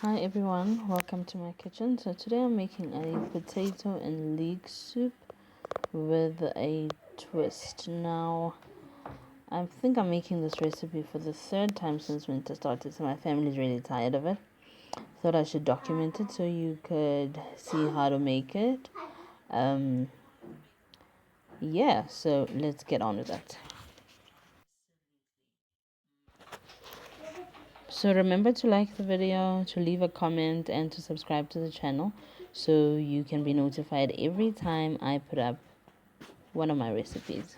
Hi everyone, welcome to my kitchen. So today I'm making a potato and leek soup with a twist. Now, I think I'm making this recipe for the third time since winter started, so my family's really tired of it. Thought I should document it so you could see how to make it. So let's get on with it. So remember to like the video, to leave a comment, and to subscribe to the channel so you can be notified every time I put up one of my recipes.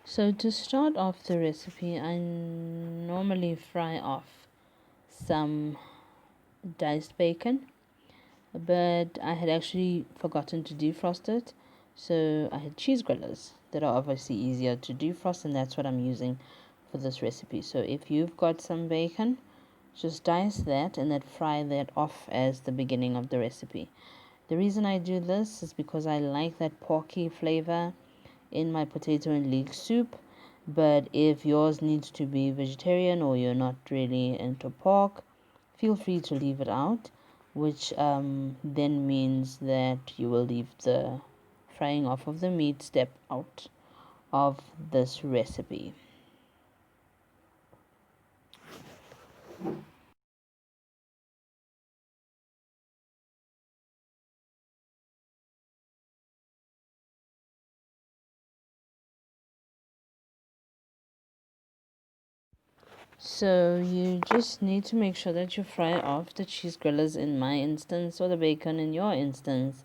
So to start off the recipe, I normally fry off some diced bacon, but I had actually forgotten to defrost it. So I had cheese grillers that are obviously easier to defrost, and that's what I'm using for this recipe. So if you've got some bacon, just dice that and then fry that off as the beginning of the recipe. The reason I do this is because I like that porky flavor in my potato and leek soup. But if yours needs to be vegetarian or you're not really into pork, feel free to leave it out, which then means that you will leave the frying off of the meat step out of this recipe. So you just need to make sure that you fry off the cheese grillers in my instance, or the bacon in your instance,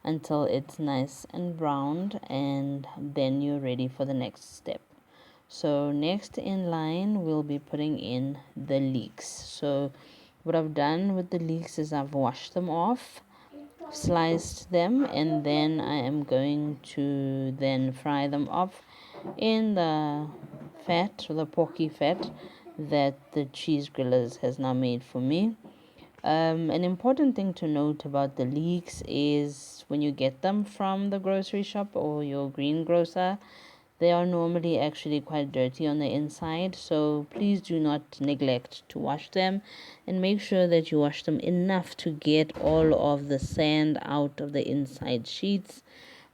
until it's nice and browned, and then you're ready for the next step. So next in line, we'll be putting in the leeks. So what I've done with the leeks is I've washed them off, sliced them, and then I am going to then fry them off in the fat, or the porky fat, that the cheese grillers has now made for me. An important thing to note about the leeks is when you get them from the grocery shop or your greengrocer, they are normally actually quite dirty on the inside, so please do not neglect to wash them, and make sure that you wash them enough to get all of the sand out of the inside sheets,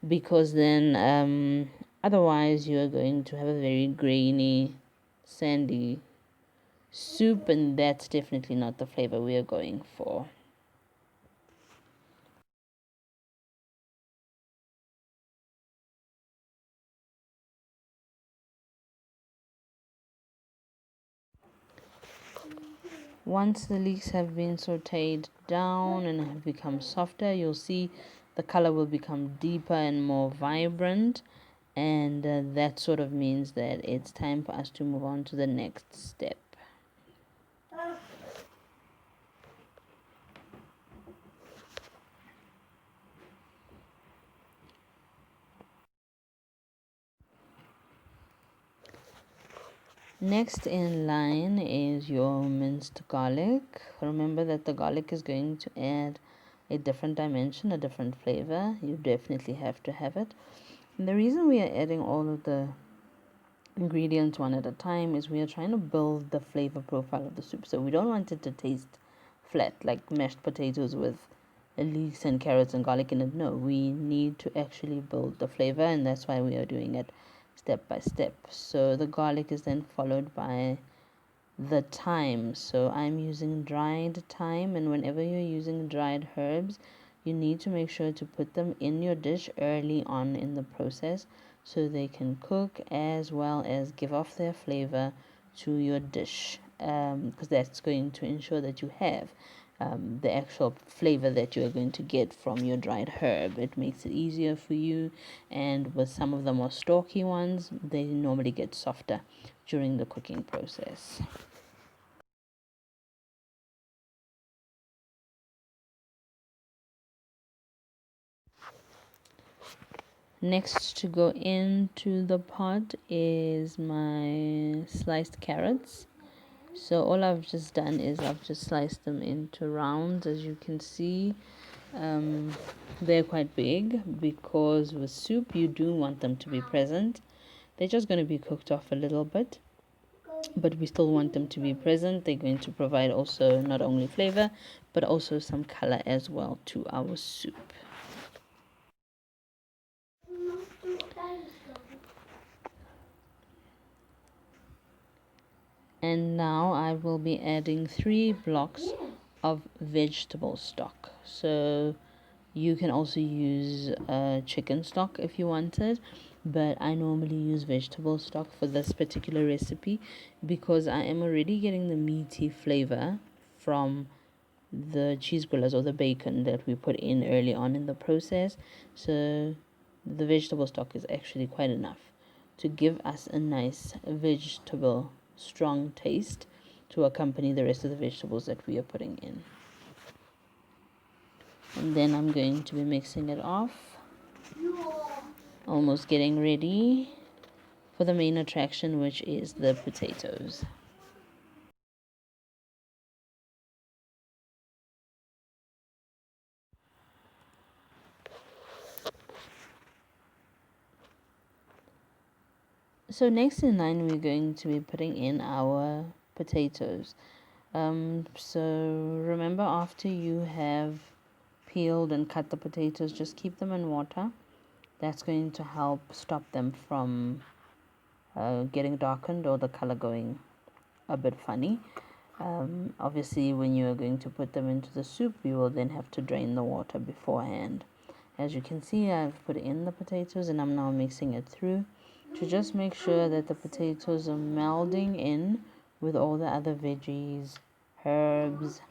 because then otherwise you are going to have a very grainy, sandy soup, and that's definitely not the flavor we are going for. Once the leeks have been sauteed down and have become softer, you'll see the color will become deeper and more vibrant, and that sort of means that it's time for us to move on to the next step. Next in line is your minced garlic. Remember that the garlic is going to add a different dimension, a different flavor. You definitely have to have it. And the reason we are adding all of the ingredients one at a time is we are trying to build the flavor profile of the soup. So we don't want it to taste flat like mashed potatoes with leeks and carrots and garlic in it. No, we need to actually build the flavor, and that's why we are doing it step by step. So the garlic is then followed by the thyme. So I'm using dried thyme, and whenever you're using dried herbs, you need to make sure to put them in your dish early on in the process so they can cook as well as give off their flavor to your dish, because that's going to ensure that you have the actual flavor that you are going to get from your dried herb. It makes it easier for you, and with some of the more stalky ones, they normally get softer during the cooking process. Next to go into the pot is my sliced carrots. So all I've just done is I've just sliced them into rounds. As you can see, they're quite big because with soup you do want them to be present. They're just going to be cooked off a little bit. but we still want them to be present. They're going to provide also not only flavor, but also some color as well to our soup. And now I will be adding 3 blocks of vegetable stock. So you can also use chicken stock if you wanted, but I normally use vegetable stock for this particular recipe because I am already getting the meaty flavor from the cheese grillers or the bacon that we put in early on in the process. So the vegetable stock is actually quite enough to give us a nice vegetable strong taste to accompany the rest of the vegetables that we are putting in. And then I'm going to be mixing it off, almost getting ready for the main attraction, which is the potatoes. So next in line, we're going to be putting in our potatoes. So remember, after you have peeled and cut the potatoes, just keep them in water. That's going to help stop them from getting darkened or the color going a bit funny. Obviously, when you are going to put them into the soup, you will then have to drain the water beforehand. As you can see, I've put in the potatoes and I'm now mixing it through to just make sure that the potatoes are melding in with all the other veggies, herbs,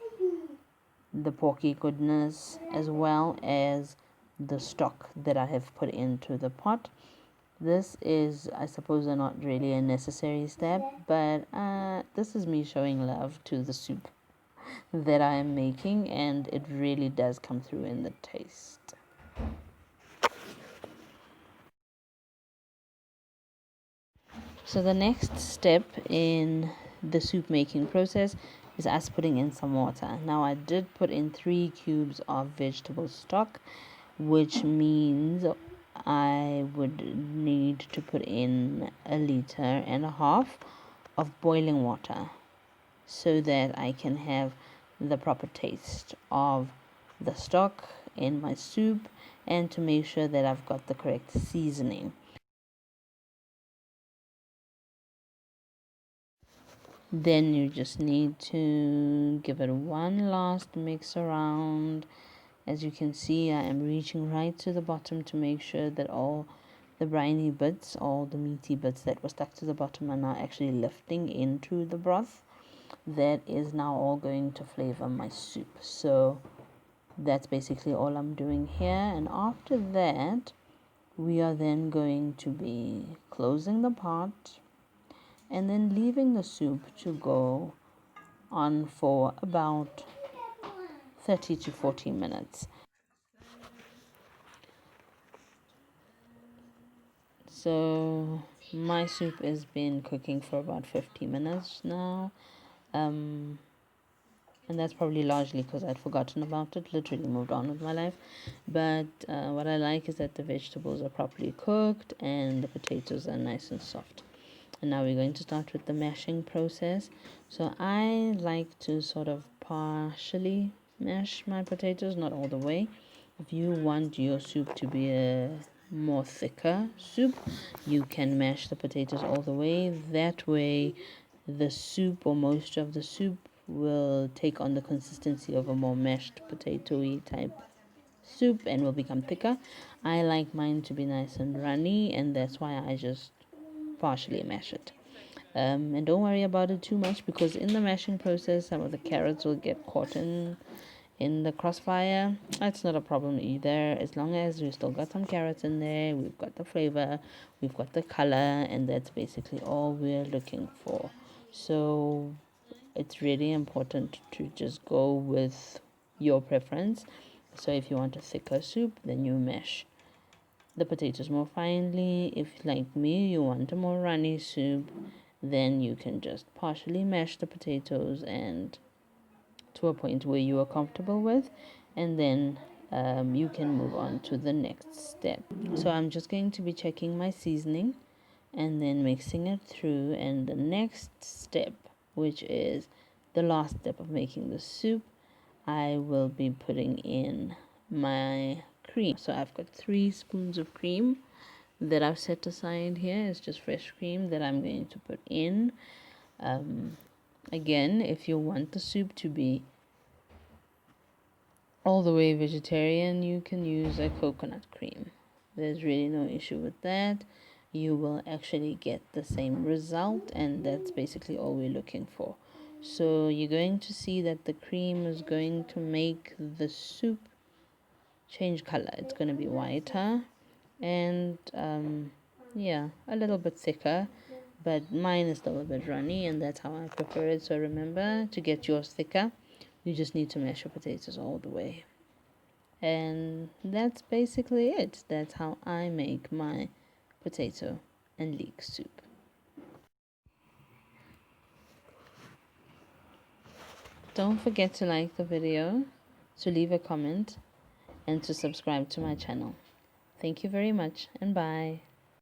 the porky goodness, as well as the stock that I have put into the pot. This is, I suppose, not really a necessary step, but this is me showing love to the soup that I am making, and it really does come through in the taste. So the next step in the soup making process is us putting in some water. Now I did put in 3 cubes of vegetable stock, which means I would need to put in 1.5 liters of boiling water so that I can have the proper taste of the stock in my soup and to make sure that I've got the correct seasoning. Then you just need to give it one last mix around. As you can see, I am reaching right to the bottom to make sure that all the briny bits, all the meaty bits that were stuck to the bottom are now actually lifting into the broth. That is now all going to flavor my soup. So that's basically all I'm doing here. And after that, we are then going to be closing the pot and then leaving the soup to go on for about 30 to 40 minutes. So my soup has been cooking for about 50 minutes now. And that's probably largely because I'd forgotten about it, literally moved on with my life. But what I like is that the vegetables are properly cooked and the potatoes are nice and soft. And now we're going to start with the mashing process. So I like to sort of partially mash my potatoes, not all the way. If you want your soup to be a more thicker soup, you can mash the potatoes all the way. That way the soup or most of the soup will take on the consistency of a more mashed potatoey type soup and will become thicker. I like mine to be nice and runny, and that's why I just partially mash it. And don't worry about it too much because in the mashing process some of the carrots will get caught in the crossfire. That's not a problem either, as long as we still got some carrots in there, we've got the flavor, we've got the color, and that's basically all we're looking for. So it's really important to just go with your preference. So if you want a thicker soup, then you mash the potatoes more finely. If, like me, you want a more runny soup, then you can just partially mash the potatoes and to a point where you are comfortable with, and then you can move on to the next step. So I'm just going to be checking my seasoning and then mixing it through. And the next step, which is the last step of making the soup, I will be putting in my cream. So I've got 3 spoons of cream that I've set aside here. It's just fresh cream that I'm going to put in. Again, if you want the soup to be all the way vegetarian, you can use a coconut cream. There's really no issue with that. You will actually get the same result, and that's basically all we're looking for. So you're going to see that the cream is going to make the soup change color. It's going to be whiter and yeah, a little bit thicker, but mine is still a bit runny, and that's how I prepare it. So remember, to get yours thicker, you just need to mash your potatoes all the way. And that's basically it. That's how I make my potato and leek soup. Don't forget to like the video, to leave a comment, and to subscribe to my channel. Thank you very much, and bye.